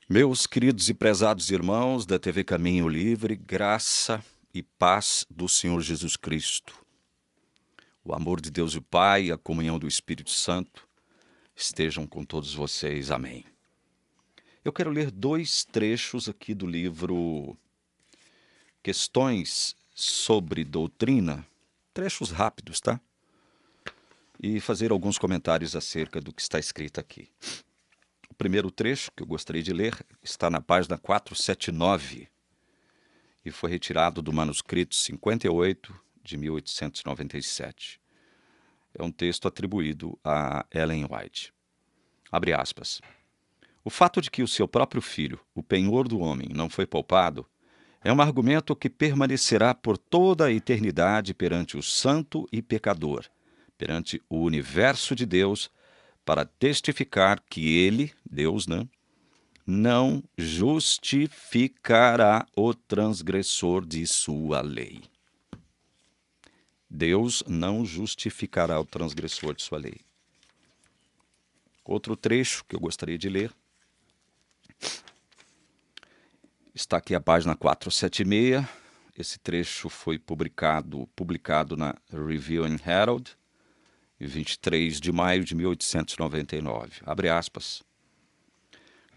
Meus queridos e prezados irmãos da TV Caminho Livre, graça e paz do Senhor Jesus Cristo. O amor de Deus e o Pai, a comunhão do Espírito Santo estejam com todos vocês. Amém. Eu quero ler dois trechos aqui do livro Questões sobre Doutrina, trechos rápidos, tá? E fazer alguns comentários acerca do que está escrito aqui. O primeiro trecho que eu gostaria de ler está na página 479 e foi retirado do manuscrito 58 de 1897. É um texto atribuído a Ellen White. Abre aspas. O fato de que o seu próprio filho, o penhor do homem, não foi poupado, é um argumento que permanecerá por toda a eternidade perante o santo e pecador, perante o universo de Deus, para testificar que ele, Deus, não justificará o transgressor de sua lei. Deus não justificará o transgressor de sua lei. Outro trecho que eu gostaria de ler está aqui a página 476. Esse trecho foi publicado na Review and Herald, em 23 de maio de 1899. Abre aspas.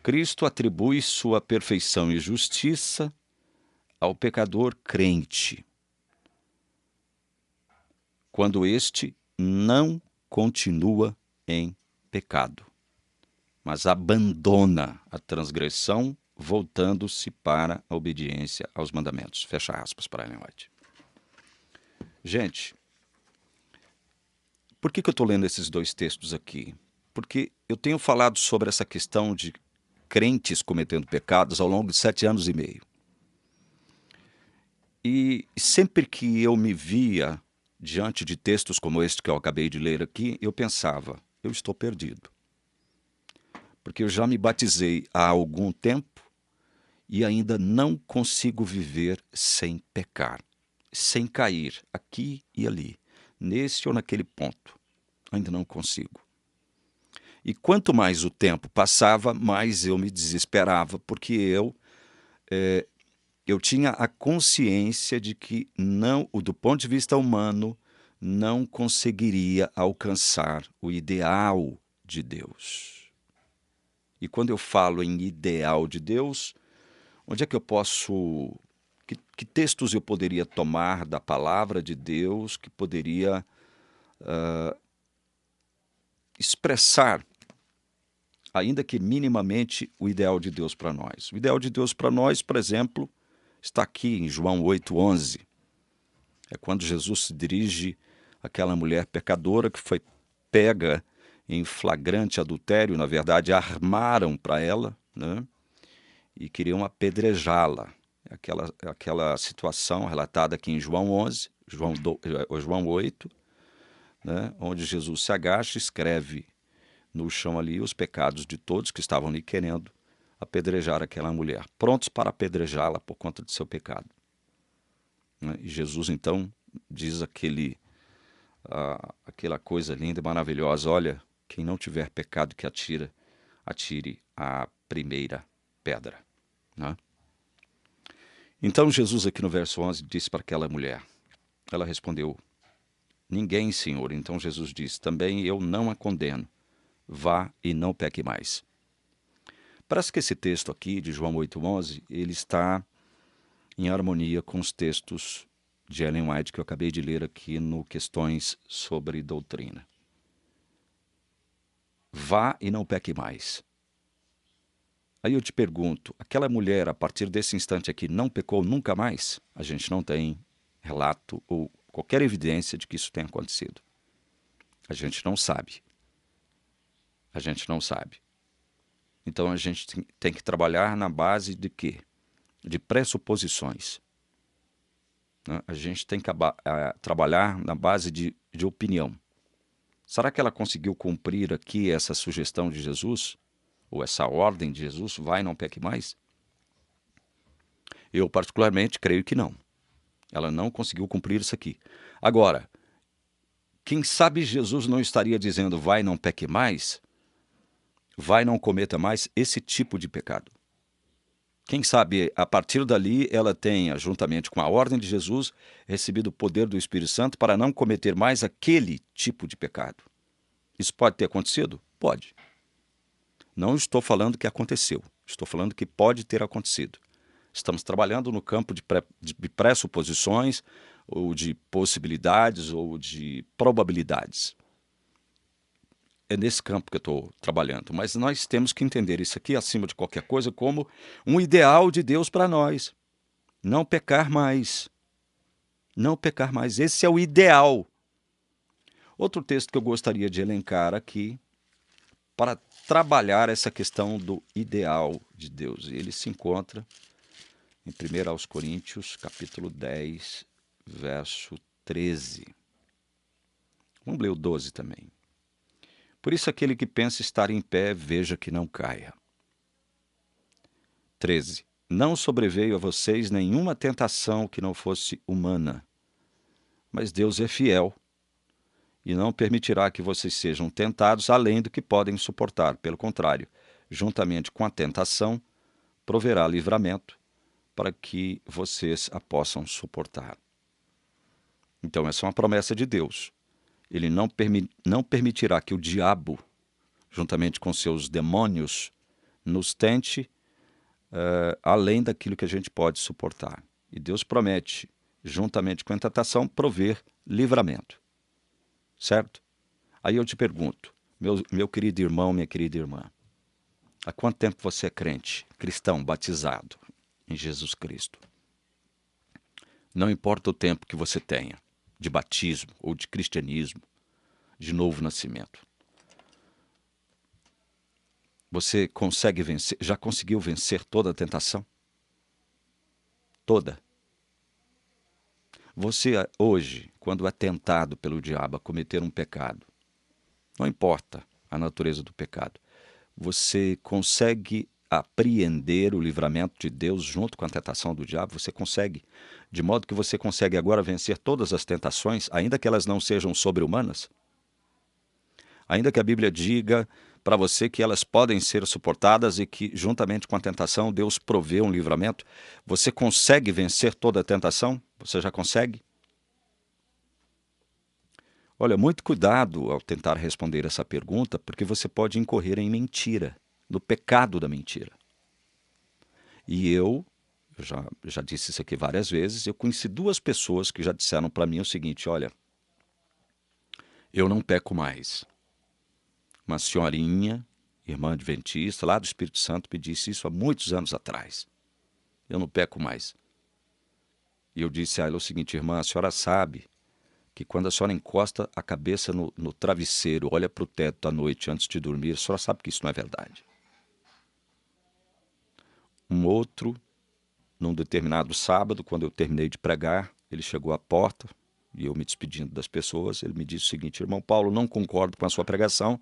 Cristo atribui sua perfeição e justiça ao pecador crente, quando este não continua em pecado, mas abandona a transgressão, voltando-se para a obediência aos mandamentos. Fecha aspas para Ellen White. Gente, por que eu estou lendo esses dois textos aqui? Porque eu tenho falado sobre essa questão de crentes cometendo pecados ao longo de 7 anos e meio. E sempre que eu me via diante de textos como este que eu acabei de ler aqui, eu pensava, eu estou perdido. Porque eu já me batizei há algum tempo e ainda não consigo viver sem pecar, sem cair aqui e ali, nesse ou naquele ponto. Ainda não consigo. E quanto mais o tempo passava, mais eu me desesperava, porque eu tinha a consciência de que não, do ponto de vista humano, não conseguiria alcançar o ideal de Deus. E quando eu falo em ideal de Deus, onde é que eu posso... Que textos eu poderia tomar da palavra de Deus que poderia expressar, ainda que minimamente, o ideal de Deus para nós? O ideal de Deus para nós, por exemplo, está aqui em João 8,11. É quando Jesus se dirige àquela mulher pecadora que foi pega em flagrante adultério. Na verdade, armaram para ela, e queriam apedrejá-la. Aquela situação relatada aqui em João 11, João 8, onde Jesus se agacha e escreve no chão ali os pecados de todos que estavam ali querendo apedrejar aquela mulher, prontos para apedrejá-la por conta de seu pecado. E Jesus então diz aquela coisa linda e maravilhosa: olha, quem não tiver pecado que atire a primeira pedra. Então Jesus aqui no verso 11 disse para aquela mulher, ela respondeu, ninguém, Senhor. Então Jesus disse, também eu não a condeno, vá e não peque mais. Parece que esse texto aqui de João 8,11, ele está em harmonia com os textos de Ellen White que eu acabei de ler aqui no Questões sobre Doutrina. Vá e não peque mais. Aí eu te pergunto, aquela mulher, a partir desse instante aqui, não pecou nunca mais? A gente não tem relato ou qualquer evidência de que isso tenha acontecido. A gente não sabe. A gente não sabe. Então a gente tem que trabalhar na base de quê? De pressuposições. A gente tem que trabalhar na base de opinião. Será que ela conseguiu cumprir aqui essa sugestão de Jesus? Ou essa ordem de Jesus, vai, não peque mais? Eu particularmente creio que não. Ela não conseguiu cumprir isso aqui. Agora, quem sabe Jesus não estaria dizendo, vai, não peque mais? Vai, não cometa mais esse tipo de pecado. Quem sabe, a partir dali, ela tenha, juntamente com a ordem de Jesus, recebido o poder do Espírito Santo para não cometer mais aquele tipo de pecado. Isso pode ter acontecido? Pode. Não estou falando que aconteceu, estou falando que pode ter acontecido. Estamos trabalhando no campo de pressuposições, ou de possibilidades, ou de probabilidades. É nesse campo que eu estou trabalhando, mas nós temos que entender isso aqui, acima de qualquer coisa, como um ideal de Deus para nós. Não pecar mais. Não pecar mais. Esse é o ideal. Outro texto que eu gostaria de elencar aqui, para trabalhar essa questão do ideal de Deus. Ele se encontra em 1 aos Coríntios, capítulo 10, verso 13. Vamos ler o 12 também. Por isso aquele que pensa estar em pé, veja que não caia. 13. Não sobreveio a vocês nenhuma tentação que não fosse humana, mas Deus é fiel e não permitirá que vocês sejam tentados além do que podem suportar. Pelo contrário, juntamente com a tentação, proverá livramento para que vocês a possam suportar. Então, essa é uma promessa de Deus. Ele não permitirá que o diabo, juntamente com seus demônios, nos tente além daquilo que a gente pode suportar. E Deus promete, juntamente com a tentação, prover livramento. Certo? Aí eu te pergunto, meu querido irmão, minha querida irmã, há quanto tempo você é crente, cristão, batizado em Jesus Cristo? Não importa o tempo que você tenha de batismo ou de cristianismo, de novo nascimento. Você consegue vencer, já conseguiu vencer toda a tentação? Toda. Você hoje, quando é tentado pelo diabo a cometer um pecado, não importa a natureza do pecado, você consegue apreender o livramento de Deus junto com a tentação do diabo? Você consegue, de modo que você consegue agora vencer todas as tentações, ainda que elas não sejam sobre-humanas? Ainda que a Bíblia diga para você que elas podem ser suportadas e que, juntamente com a tentação, Deus provê um livramento, você consegue vencer toda a tentação? Você já consegue? Olha, muito cuidado ao tentar responder essa pergunta, porque você pode incorrer em mentira, no pecado da mentira. E eu já disse isso aqui várias vezes, eu conheci duas pessoas que já disseram para mim o seguinte: olha, eu não peco mais. Uma senhorinha, irmã adventista, lá do Espírito Santo, me disse isso há muitos anos atrás. Eu não peco mais. E eu disse a ela o seguinte: irmã, a senhora sabe que quando a senhora encosta a cabeça no travesseiro, olha para o teto à noite antes de dormir, a senhora sabe que isso não é verdade. Um outro, num determinado sábado, quando eu terminei de pregar, ele chegou à porta e eu me despedindo das pessoas, ele me disse o seguinte: irmão Paulo, não concordo com a sua pregação,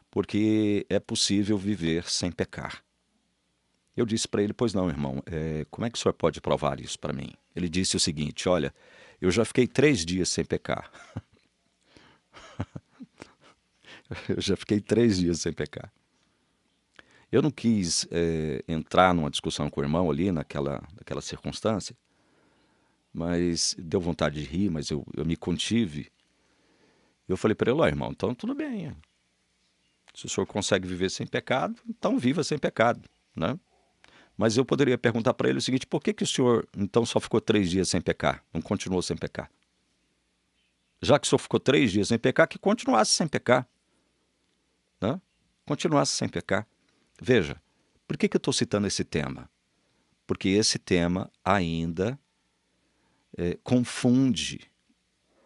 porque é possível viver sem pecar. Eu disse para ele: pois não, irmão, como é que o senhor pode provar isso para mim? Ele disse o seguinte: olha, eu já fiquei 3 dias sem pecar. Eu já fiquei 3 dias sem pecar. Eu não quis entrar numa discussão com o irmão ali, naquela circunstância, mas deu vontade de rir, mas eu me contive. Eu falei para ele: ó, irmão, então tudo bem. Se o senhor consegue viver sem pecado, então viva sem pecado, né? Mas eu poderia perguntar para ele o seguinte: por que o senhor então só ficou 3 dias sem pecar? Não continuou sem pecar? Já que o senhor ficou 3 dias sem pecar, que continuasse sem pecar, né? Continuasse sem pecar. Veja, por que eu estou citando esse tema? Porque esse tema ainda confunde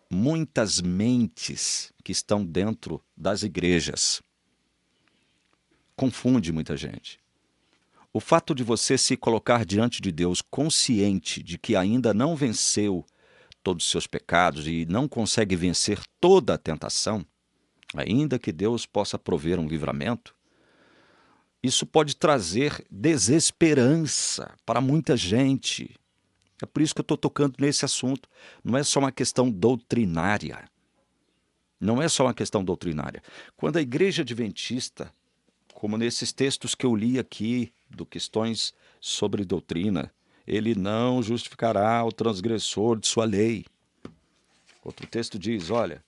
muitas mentes que estão dentro das igrejas. Confunde muita gente. O fato de você se colocar diante de Deus consciente de que ainda não venceu todos os seus pecados e não consegue vencer toda a tentação, ainda que Deus possa prover um livramento, isso pode trazer desesperança para muita gente. É por isso que eu estou tocando nesse assunto. Não é só uma questão doutrinária. Não é só uma questão doutrinária. Quando a igreja adventista, como nesses textos que eu li aqui, do Questões sobre Doutrina. Ele não justificará o transgressor de sua lei. Outro texto diz, olha,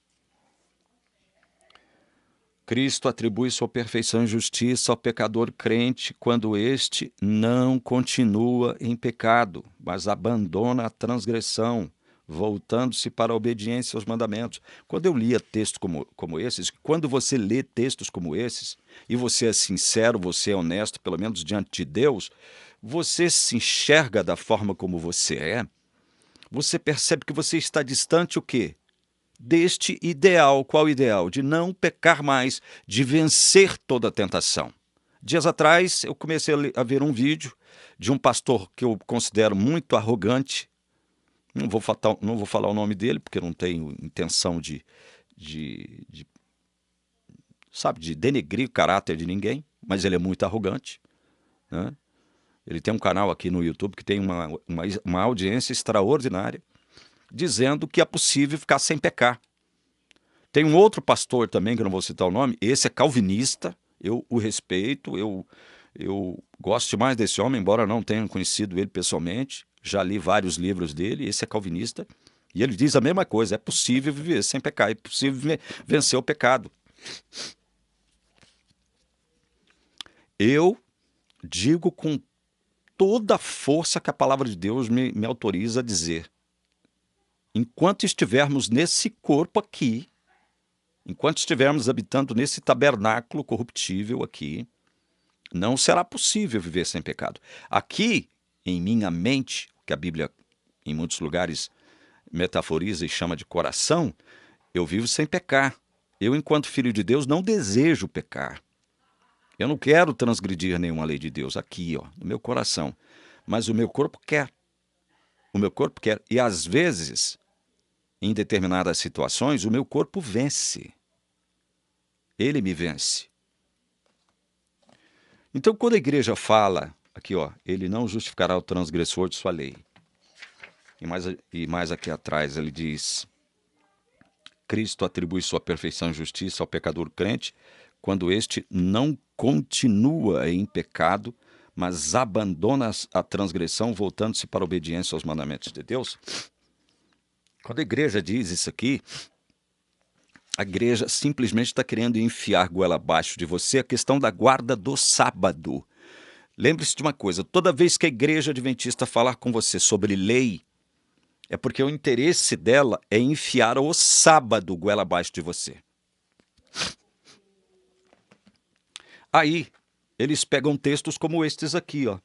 Cristo atribui sua perfeição e justiça ao pecador crente quando este não continua em pecado, mas abandona a transgressão, voltando-se para a obediência aos mandamentos. Quando eu lia textos como esses, quando você lê textos como esses, e você é sincero, você é honesto, pelo menos diante de Deus, você se enxerga da forma como você é, você percebe que você está distante o quê? Deste ideal. Qual ideal? De não pecar mais, de vencer toda a tentação. Dias atrás, eu comecei a ver um vídeo de um pastor que eu considero muito arrogante. Não vou falar o nome dele, porque eu não tenho intenção de denegrir o caráter de ninguém, mas ele é muito arrogante, né? Ele tem um canal aqui no YouTube que tem uma audiência extraordinária, dizendo que é possível ficar sem pecar. Tem um outro pastor também, que eu não vou citar o nome, esse é calvinista, eu o respeito, eu gosto demais desse homem, embora não tenha conhecido ele pessoalmente, já li vários livros dele, esse é calvinista, e ele diz a mesma coisa, é possível viver sem pecar, é possível vencer o pecado. Eu digo com toda a força que a palavra de Deus me autoriza a dizer, enquanto estivermos nesse corpo aqui, enquanto estivermos habitando nesse tabernáculo corruptível aqui, não será possível viver sem pecado. Aqui, em minha mente, que a Bíblia, em muitos lugares, metaforiza e chama de coração, eu vivo sem pecar. Eu, enquanto filho de Deus, não desejo pecar. Eu não quero transgredir nenhuma lei de Deus aqui, ó, no meu coração. Mas o meu corpo quer. O meu corpo quer. E às vezes, em determinadas situações, o meu corpo vence. Ele me vence. Então, quando a igreja fala, aqui ó, ele não justificará o transgressor de sua lei. E mais aqui atrás ele diz, Cristo atribui sua perfeição e justiça ao pecador crente, quando este não continua em pecado, mas abandona a transgressão, voltando-se para a obediência aos mandamentos de Deus. Quando a igreja diz isso aqui, a igreja simplesmente está querendo enfiar goela abaixo de você a questão da guarda do sábado. Lembre-se de uma coisa, toda vez que a igreja adventista falar com você sobre lei, é porque o interesse dela é enfiar o sábado goela abaixo de você. Aí, eles pegam textos como estes aqui, ó.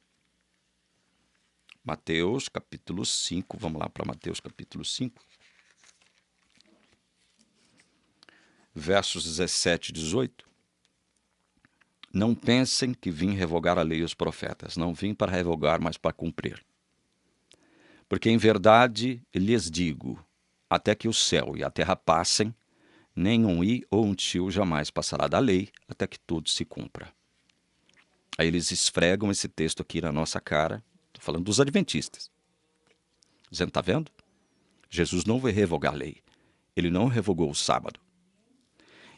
Mateus capítulo 5, vamos lá para Mateus capítulo 5. Versos 17 e 18. Não pensem que vim revogar a lei e os profetas. Não vim para revogar, mas para cumprir. Porque em verdade lhes digo, até que o céu e a terra passem, nem um i ou um tio jamais passará da lei, até que tudo se cumpra. Aí eles esfregam esse texto aqui na nossa cara, estou falando dos adventistas. Dizendo, está vendo? Jesus não vai revogar a lei. Ele não revogou o sábado.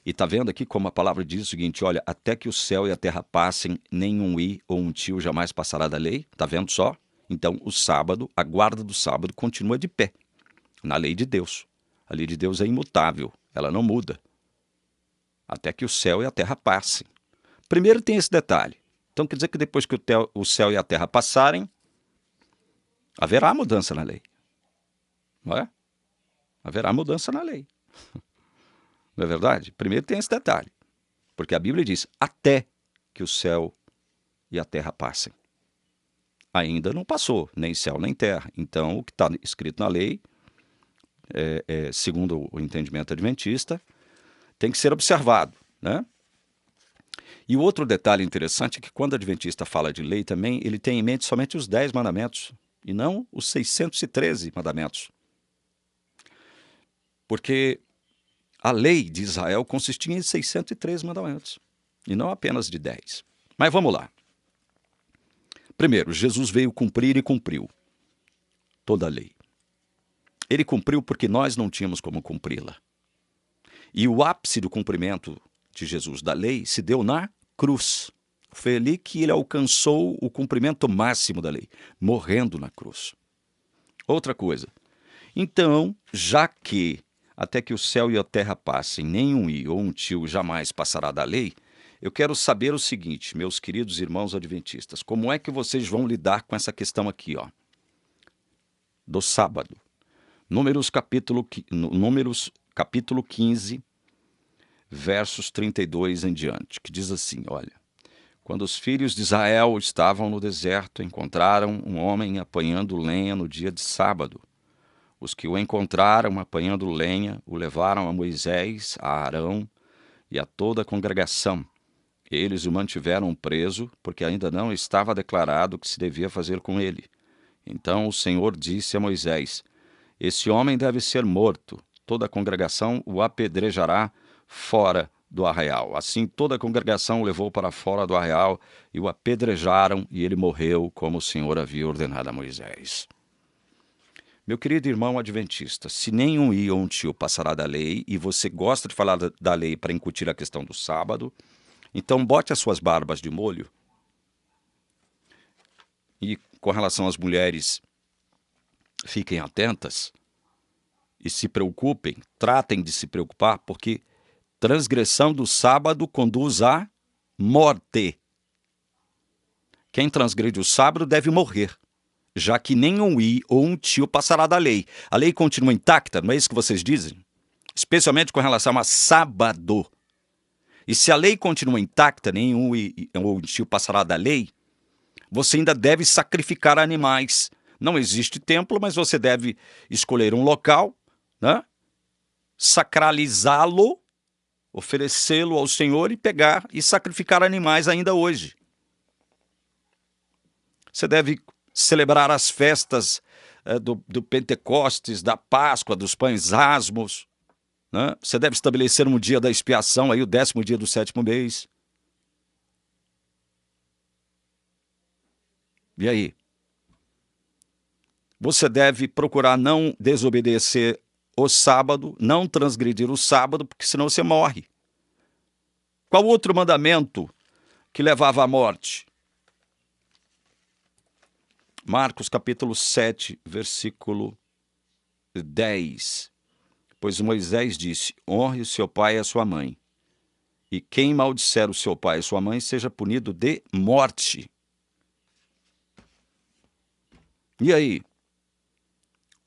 E está vendo aqui como a palavra diz o seguinte, olha, até que o céu e a terra passem, nem um i ou um tio jamais passará da lei. Está vendo só? Então, o sábado, a guarda do sábado continua de pé, na lei de Deus. A lei de Deus é imutável, ela não muda. Até que o céu e a terra passem. Primeiro tem esse detalhe. Então, quer dizer que depois que o céu e a terra passarem, haverá mudança na lei. Não é? Haverá mudança na lei. Não é verdade? Primeiro tem esse detalhe. Porque a Bíblia diz, até que o céu e a terra passem. Ainda não passou, nem céu nem terra. Então, o que está escrito na lei, segundo o entendimento adventista, tem que ser observado, né? E o outro detalhe interessante é que quando o adventista fala de lei também, ele tem em mente somente os 10 mandamentos, e não os 613 mandamentos. Porque a lei de Israel consistia em 613 mandamentos, e não apenas de 10. Mas vamos lá. Primeiro, Jesus veio cumprir e cumpriu toda a lei. Ele cumpriu porque nós não tínhamos como cumpri-la. E o ápice do cumprimento de Jesus da lei se deu na cruz. Foi ali que ele alcançou o cumprimento máximo da lei, morrendo na cruz. Outra coisa. Então, já que até que o céu e a terra passem, nenhum i ou um tio jamais passará da lei, eu quero saber o seguinte, meus queridos irmãos adventistas, como é que vocês vão lidar com essa questão aqui, ó, do sábado? Números capítulo 15, versos 32 em diante, que diz assim, olha, quando os filhos de Israel estavam no deserto, encontraram um homem apanhando lenha no dia de sábado. Os que o encontraram apanhando lenha o levaram a Moisés, a Arão e a toda a congregação. Eles o mantiveram preso, porque ainda não estava declarado o que se devia fazer com ele. Então o Senhor disse a Moisés, esse homem deve ser morto, toda a congregação o apedrejará fora do arraial. Assim toda a congregação o levou para fora do arraial e o apedrejaram, e ele morreu como o Senhor havia ordenado a Moisés. Meu querido irmão adventista, se nenhum i ou um tio passará da lei e você gosta de falar da lei para incutir a questão do sábado, então bote as suas barbas de molho. E com relação às mulheres, fiquem atentas e se preocupem, tratem de se preocupar, porque transgressão do sábado conduz à morte. Quem transgride o sábado deve morrer, já que nenhum i ou um tio passará da lei. A lei continua intacta, não é isso que vocês dizem? Especialmente com relação a sábado. E se a lei continua intacta, nenhum i ou um tio passará da lei, você ainda deve sacrificar animais. Não existe templo, mas você deve escolher um local, né? Sacralizá-lo, oferecê-lo ao Senhor e pegar e sacrificar animais ainda hoje. Você deve celebrar as festas do Pentecostes, da Páscoa, dos pães asmos, né? Você deve estabelecer um dia da expiação, aí o 10º dia do 7º mês. E aí? Você deve procurar não desobedecer o sábado, não transgredir o sábado, porque senão você morre. Qual outro mandamento que levava à morte? Marcos capítulo 7, versículo 10. Pois Moisés disse, honre o seu pai e a sua mãe. E quem maldisser o seu pai e sua mãe seja punido de morte. E aí?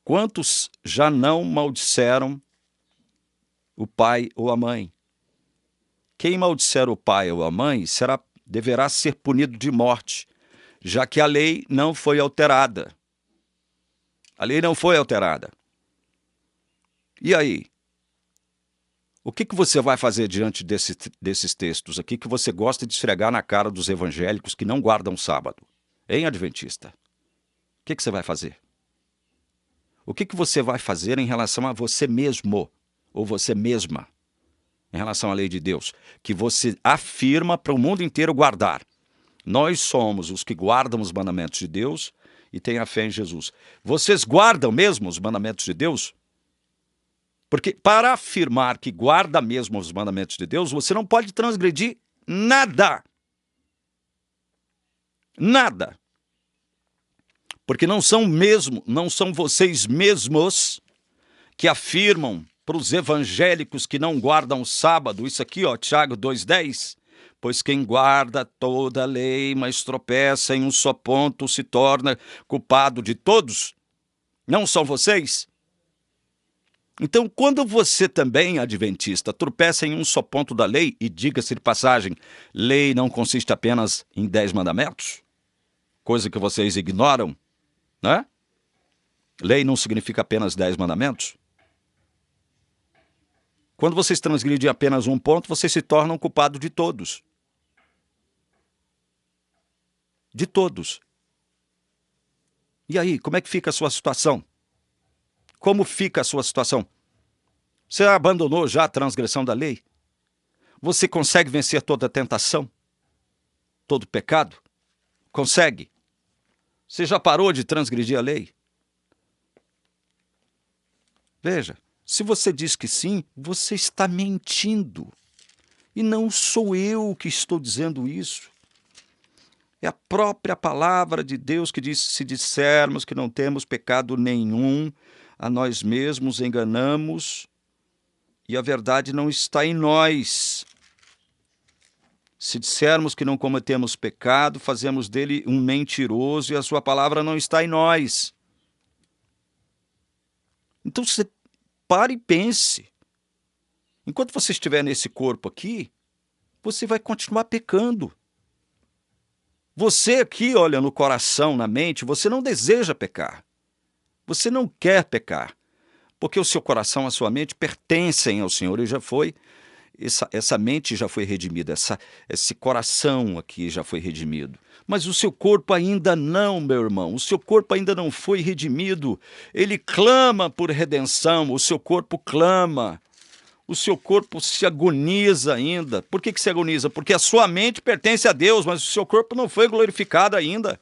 Quantos já não maldisseram o pai ou a mãe? Quem maldisser o pai ou a mãe deverá ser punido de morte, já que a lei não foi alterada. A lei não foi alterada. E aí? O que você vai fazer diante desses textos aqui que você gosta de esfregar na cara dos evangélicos que não guardam o sábado? Hein, adventista? O que você vai fazer? O que você vai fazer em relação a você mesmo ou você mesma? Em relação à lei de Deus, que você afirma para o mundo inteiro guardar. Nós somos os que guardam os mandamentos de Deus e têm a fé em Jesus. Vocês guardam mesmo os mandamentos de Deus? Porque para afirmar que guarda mesmo os mandamentos de Deus, você não pode transgredir nada. Nada. Porque não são vocês mesmos que afirmam para os evangélicos que não guardam o sábado, isso aqui, ó, Tiago 2,10, pois quem guarda toda a lei, mas tropeça em um só ponto, se torna culpado de todos. Não são vocês? Então, quando você também, adventista, tropeça em um só ponto da lei, e diga-se de passagem, lei não consiste apenas em 10 mandamentos, coisa que vocês ignoram, né? Lei não significa apenas 10 mandamentos. Quando vocês transgridem apenas um ponto, vocês se tornam culpados de todos. De todos. E aí, como é que fica a sua situação? Como fica a sua situação? Você abandonou já a transgressão da lei? Você consegue vencer toda a tentação? Todo pecado? Consegue? Você já parou de transgredir a lei? Veja, se você diz que sim, você está mentindo. E não sou eu que estou dizendo isso. É a própria palavra de Deus que diz: se dissermos que não temos pecado nenhum, a nós mesmos enganamos e a verdade não está em nós. Se dissermos que não cometemos pecado, fazemos dele um mentiroso e a sua palavra não está em nós. Então você pare e pense. Enquanto você estiver nesse corpo aqui, você vai continuar pecando. Você aqui, olha, no coração, na mente, você não deseja pecar. Você não quer pecar. Porque o seu coração, a sua mente pertencem ao Senhor e já foi. Essa mente já foi redimida, esse coração aqui já foi redimido. Mas o seu corpo ainda não, meu irmão. O seu corpo ainda não foi redimido. Ele clama por redenção, o seu corpo clama. O seu corpo se agoniza ainda. Por que se agoniza? Porque a sua mente pertence a Deus, mas o seu corpo não foi glorificado ainda.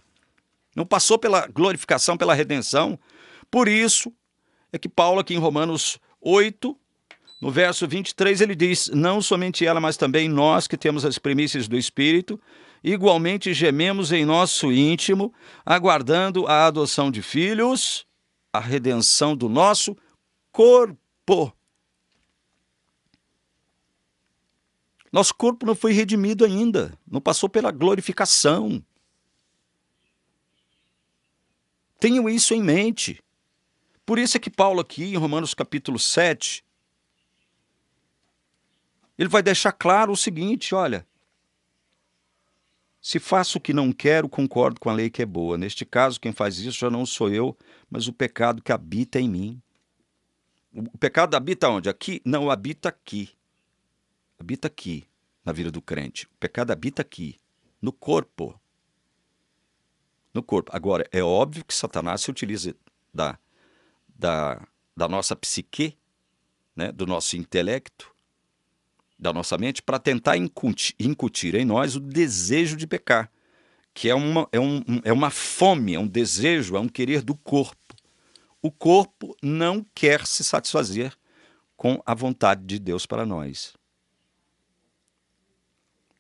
Não passou pela glorificação, pela redenção. Por isso é que Paulo aqui em Romanos 8, no verso 23, ele diz: não somente ela, mas também nós que temos as primícias do Espírito, igualmente gememos em nosso íntimo, aguardando a adoção de filhos, a redenção do nosso corpo. Nosso corpo não foi redimido ainda, não passou pela glorificação. Tenham isso em mente. Por isso é que Paulo aqui, em Romanos capítulo 7, ele vai deixar claro o seguinte: olha, se faço o que não quero, concordo com a lei que é boa. Neste caso, quem faz isso já não sou eu, mas o pecado que habita em mim. O pecado habita onde? Aqui? Não, habita aqui. Habita aqui, na vida do crente. O pecado habita aqui, no corpo. No corpo. Agora, é óbvio que Satanás se utiliza da nossa psique, né, do nosso intelecto, da nossa mente, para tentar incutir em nós o desejo de pecar, que é uma fome, é um desejo, é um querer do corpo. O corpo não quer se satisfazer com a vontade de Deus para nós.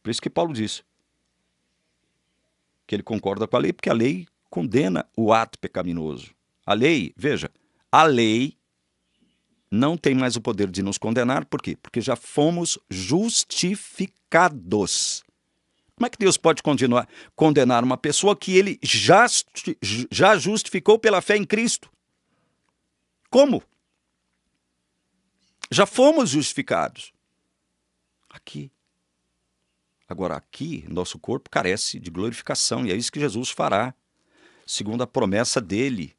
Por isso que Paulo diz que ele concorda com a lei, porque a lei condena o ato pecaminoso. A lei, veja, a lei não tem mais o poder de nos condenar, por quê? Porque já fomos justificados. Como é que Deus pode condenar uma pessoa que ele já justificou pela fé em Cristo? Como? Já fomos justificados. Aqui. Agora, aqui, nosso corpo carece de glorificação, e é isso que Jesus fará, segundo a promessa dele,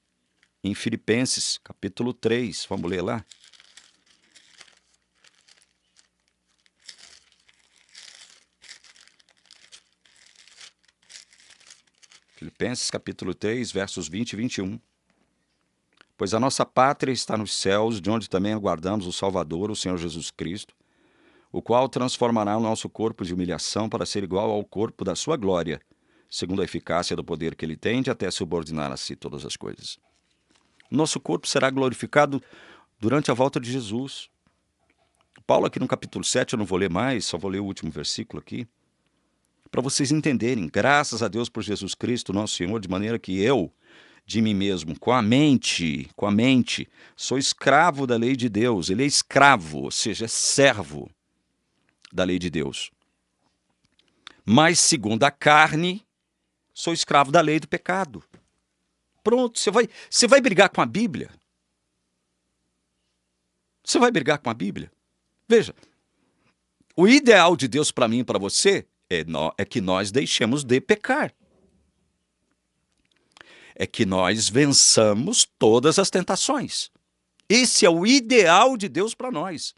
em Filipenses, capítulo 3. Vamos ler lá? Filipenses, capítulo 3, versos 20 e 21. Pois a nossa pátria está nos céus, de onde também aguardamos o Salvador, o Senhor Jesus Cristo, o qual transformará o nosso corpo de humilhação para ser igual ao corpo da sua glória, segundo a eficácia do poder que ele tem de até subordinar a si todas as coisas. Nosso corpo será glorificado durante a volta de Jesus. Paulo aqui no capítulo 7, eu não vou ler mais, só vou ler o último versículo aqui, para vocês entenderem, graças a Deus por Jesus Cristo, nosso Senhor, de maneira que eu, de mim mesmo, com a mente, sou escravo da lei de Deus. Ele é escravo, ou seja, é servo da lei de Deus. Mas, segundo a carne, sou escravo da lei do pecado. Pronto, você vai brigar com a Bíblia? Você vai brigar com a Bíblia? Veja, o ideal de Deus para mim e para você é que nós deixemos de pecar. É que nós vençamos todas as tentações. Esse é o ideal de Deus para nós.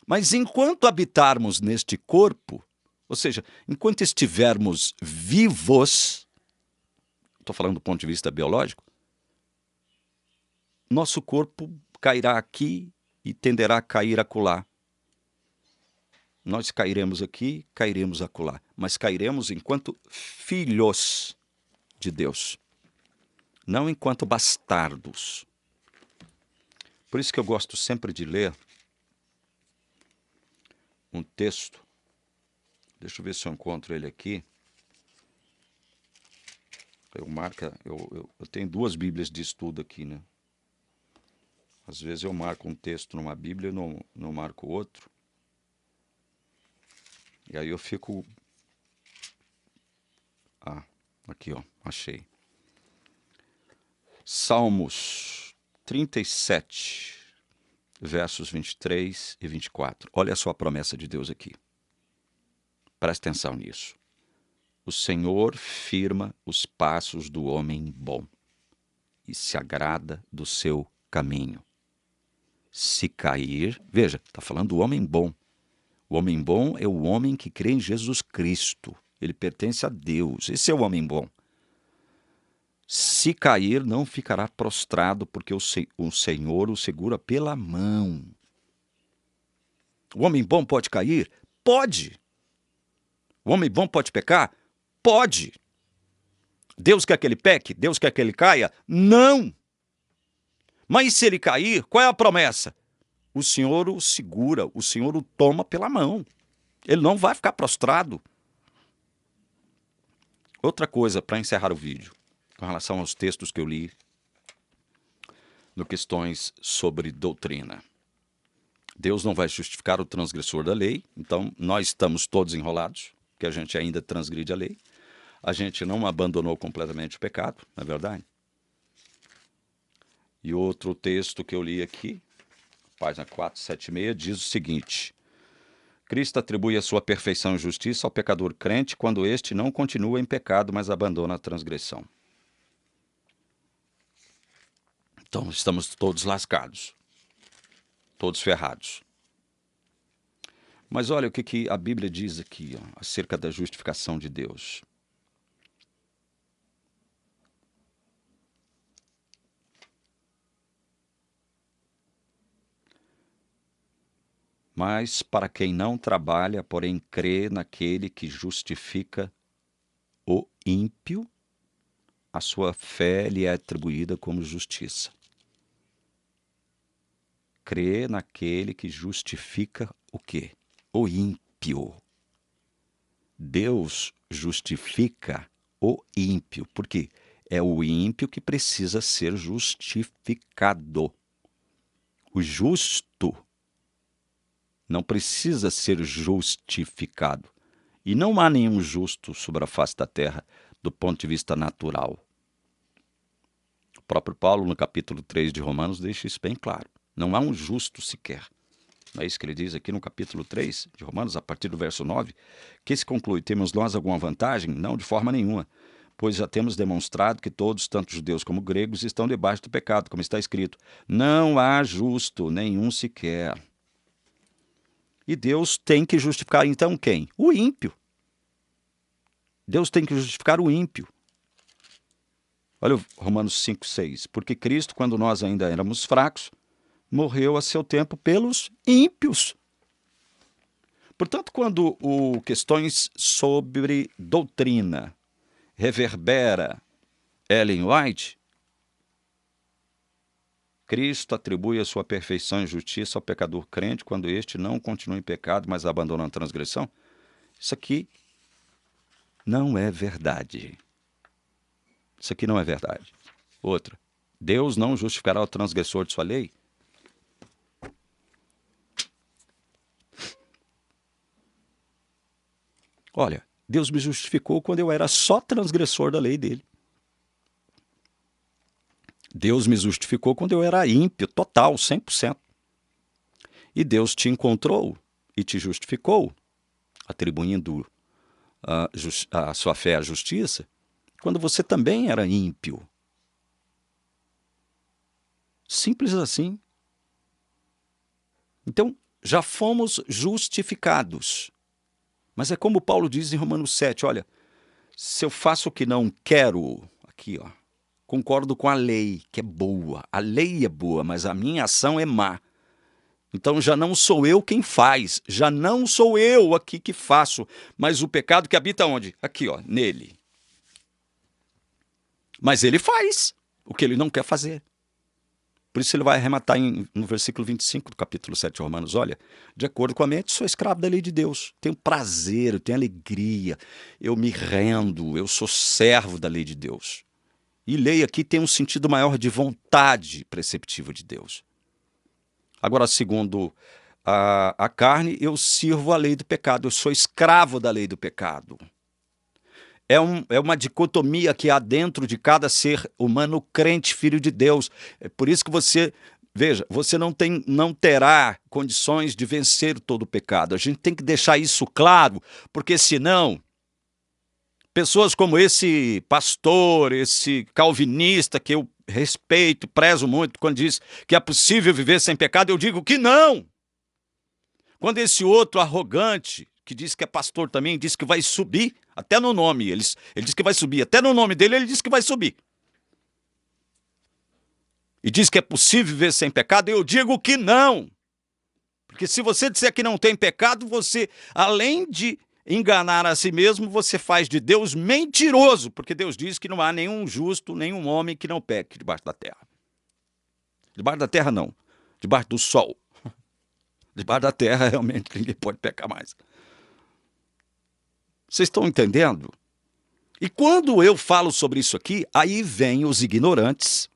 Mas enquanto habitarmos neste corpo, ou seja, enquanto estivermos vivos, estou falando do ponto de vista biológico, nosso corpo cairá aqui e tenderá a cair acolá. Nós cairemos aqui, cairemos acolá, mas cairemos enquanto filhos de Deus, não enquanto bastardos. Por isso que eu gosto sempre de ler um texto, deixa eu ver se eu encontro ele aqui, Eu tenho duas Bíblias de estudo aqui, né? Às vezes eu marco um texto numa Bíblia e não marco outro. E aí eu fico... Ah, aqui, ó, achei. Salmos 37, versos 23 e 24. Olha só a promessa de Deus aqui. Presta atenção nisso. O Senhor firma os passos do homem bom e se agrada do seu caminho. Se cair, veja, está falando do homem bom. O homem bom é o homem que crê em Jesus Cristo. Ele pertence a Deus. Esse é o homem bom. Se cair, não ficará prostrado, porque o Senhor o segura pela mão. O homem bom pode cair? Pode. O homem bom pode pecar? Pode. Deus quer que ele peque? Deus quer que ele caia? Não. Mas se ele cair, qual é a promessa? O Senhor o segura, o Senhor o toma pela mão. Ele não vai ficar prostrado. Outra coisa para encerrar o vídeo, com relação aos textos que eu li no questões sobre doutrina. Deus não vai justificar o transgressor da lei, então nós estamos todos enrolados, porque a gente ainda transgride a lei. A gente não abandonou completamente o pecado, não é verdade? E outro texto que eu li aqui, página 476, diz o seguinte: Cristo atribui a sua perfeição e justiça ao pecador crente quando este não continua em pecado, mas abandona a transgressão. Então, estamos todos lascados, todos ferrados. Mas olha o que a Bíblia diz aqui, ó, acerca da justificação de Deus. Mas para quem não trabalha, porém crê naquele que justifica o ímpio, a sua fé lhe é atribuída como justiça. Crê naquele que justifica o quê? O ímpio. Deus justifica o ímpio. Por quê? É o ímpio que precisa ser justificado. O justo não precisa ser justificado. E não há nenhum justo sobre a face da terra do ponto de vista natural. O próprio Paulo, no capítulo 3 de Romanos, deixa isso bem claro. Não há um justo sequer. Não é isso que ele diz aqui no capítulo 3 de Romanos, a partir do verso 9, que se conclui: temos nós alguma vantagem? Não, de forma nenhuma. Pois já temos demonstrado que todos, tanto judeus como gregos, estão debaixo do pecado, como está escrito: não há justo, nenhum sequer. E Deus tem que justificar, então, quem? O ímpio. Deus tem que justificar o ímpio. Olha o Romanos 5,6. Porque Cristo, quando nós ainda éramos fracos, morreu a seu tempo pelos ímpios. Portanto, quando questões sobre doutrina reverbera Ellen White, Cristo atribui a sua perfeição e justiça ao pecador crente quando este não continua em pecado, mas abandona a transgressão. Isso aqui não é verdade. Isso aqui não é verdade. Outra, Deus não justificará o transgressor de sua lei? Olha, Deus me justificou quando eu era só transgressor da lei dele. Deus me justificou quando eu era ímpio, total, 100%. E Deus te encontrou e te justificou, atribuindo a sua fé à justiça, quando você também era ímpio. Simples assim. Então, já fomos justificados. Mas é como Paulo diz em Romanos 7, olha, se eu faço o que não quero, aqui, ó, concordo com a lei, que é boa. A lei é boa, mas a minha ação é má. Então já não sou eu quem faz, já não sou eu aqui que faço, mas o pecado que habita onde? Aqui, ó, nele. Mas ele faz o que ele não quer fazer. Por isso ele vai arrematar no versículo 25 do capítulo 7 de Romanos. Olha, de acordo com a mente, sou escravo da lei de Deus. Tenho prazer, eu tenho alegria, eu me rendo, eu sou servo da lei de Deus. E lei aqui tem um sentido maior de vontade perceptiva de Deus. Agora, segundo a carne, eu sirvo a lei do pecado, eu sou escravo da lei do pecado. É uma dicotomia que há dentro de cada ser humano crente, filho de Deus. É por isso que você, veja, você não terá condições de vencer todo o pecado. A gente tem que deixar isso claro, porque senão, pessoas como esse pastor, esse calvinista que eu respeito, prezo muito, quando diz que é possível viver sem pecado, eu digo que não. Quando esse outro arrogante, que diz que é pastor também, diz que vai subir, até no nome, ele diz que vai subir, até no nome dele ele diz que vai subir. E diz que é possível viver sem pecado, eu digo que não. Porque se você disser que não tem pecado, você, além de enganar a si mesmo, você faz de Deus mentiroso, porque Deus diz que não há nenhum justo, nenhum homem que não peque debaixo da terra. Debaixo da terra não, debaixo do sol. Debaixo da terra realmente ninguém pode pecar mais. Vocês estão entendendo? E quando eu falo sobre isso aqui, aí vem os ignorantes,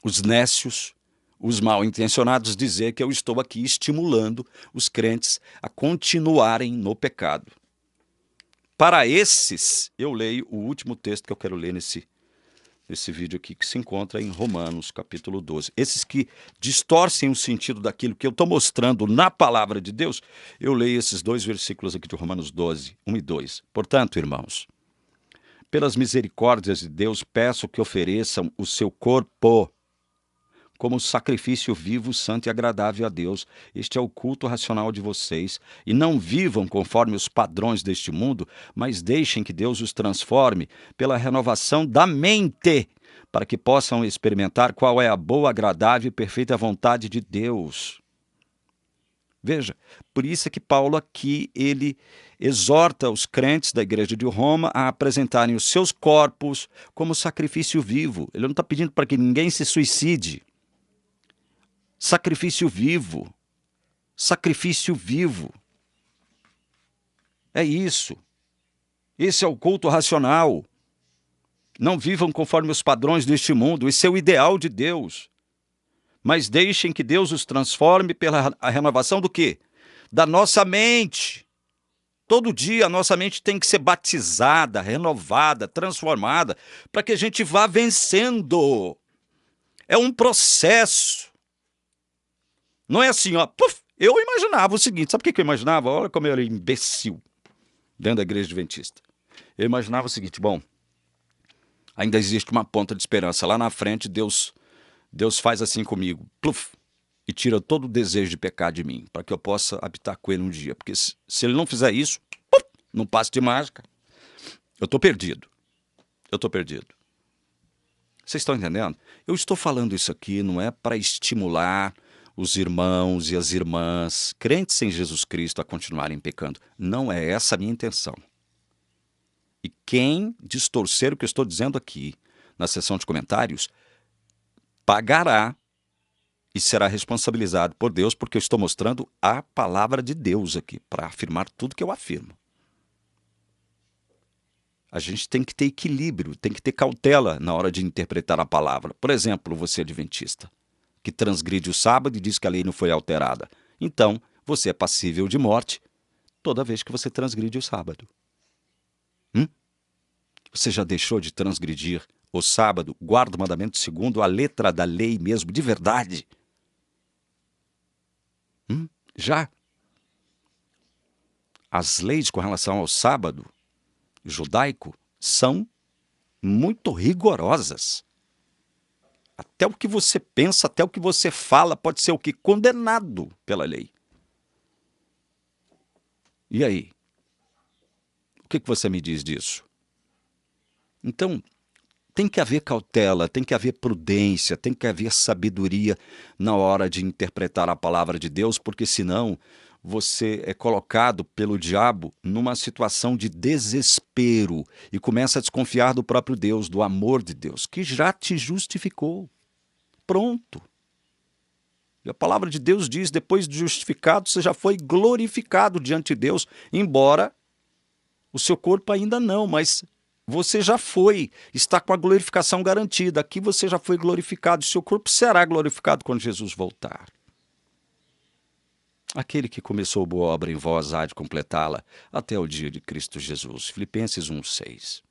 os nécios, os mal intencionados dizer que eu estou aqui estimulando os crentes a continuarem no pecado. Para esses, eu leio o último texto que eu quero ler nesse vídeo aqui, que se encontra em Romanos, capítulo 12. Esses que distorcem o sentido daquilo que eu estou mostrando na palavra de Deus, eu leio esses dois versículos aqui de Romanos 12, 1 e 2. Portanto, irmãos, pelas misericórdias de Deus, peço que ofereçam o seu corpo como sacrifício vivo, santo e agradável a Deus. Este é o culto racional de vocês. E não vivam conforme os padrões deste mundo, mas deixem que Deus os transforme pela renovação da mente, para que possam experimentar qual é a boa, agradável e perfeita vontade de Deus. Veja, por isso é que Paulo aqui, ele exorta os crentes da igreja de Roma a apresentarem os seus corpos como sacrifício vivo. Ele não está pedindo para que ninguém se suicide. Sacrifício vivo. Sacrifício vivo. É isso. Esse é o culto racional. Não vivam conforme os padrões deste mundo. Esse é o ideal de Deus. Mas deixem que Deus os transforme pela renovação do quê? Da nossa mente. Todo dia a nossa mente tem que ser batizada, renovada, transformada, para que a gente vá vencendo. É um processo. Não é assim, ó. Puf, eu imaginava o seguinte, sabe o que eu imaginava? Olha como eu era imbecil dentro da igreja adventista. Eu imaginava o seguinte, bom, ainda existe uma ponta de esperança. Lá na frente, Deus faz assim comigo, pluf, e tira todo o desejo de pecar de mim, para que eu possa habitar com ele um dia. Porque se ele não fizer isso, puf, num passe de mágica, eu estou perdido. Eu estou perdido. Vocês estão entendendo? Eu estou falando isso aqui não é para estimular os irmãos e as irmãs crentes em Jesus Cristo a continuarem pecando. Não é essa a minha intenção. E quem distorcer o que eu estou dizendo aqui na seção de comentários, pagará e será responsabilizado por Deus, porque eu estou mostrando a palavra de Deus aqui, para afirmar tudo que eu afirmo. A gente tem que ter equilíbrio, tem que ter cautela na hora de interpretar a palavra. Por exemplo, você adventista, que transgride o sábado e diz que a lei não foi alterada. Então, você é passível de morte toda vez que você transgride o sábado. Você já deixou de transgredir o sábado, guarda o mandamento segundo a letra da lei mesmo, de verdade? Já. As leis com relação ao sábado judaico são muito rigorosas. Até o que você pensa, até o que você fala pode ser o que? Condenado pela lei. E aí? O que você me diz disso? Então, tem que haver cautela, tem que haver prudência, tem que haver sabedoria na hora de interpretar a palavra de Deus, porque senão você é colocado pelo diabo numa situação de desespero e começa a desconfiar do próprio Deus, do amor de Deus, que já te justificou, pronto. E a palavra de Deus diz, depois de justificado, você já foi glorificado diante de Deus, embora o seu corpo ainda não, mas você já foi, está com a glorificação garantida. Aqui você já foi glorificado, e seu corpo será glorificado quando Jesus voltar. Aquele que começou boa obra em vós há de completá-la até o dia de Cristo Jesus. Filipenses 1:6.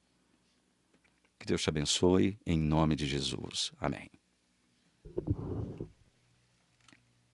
Que Deus te abençoe, em nome de Jesus. Amém.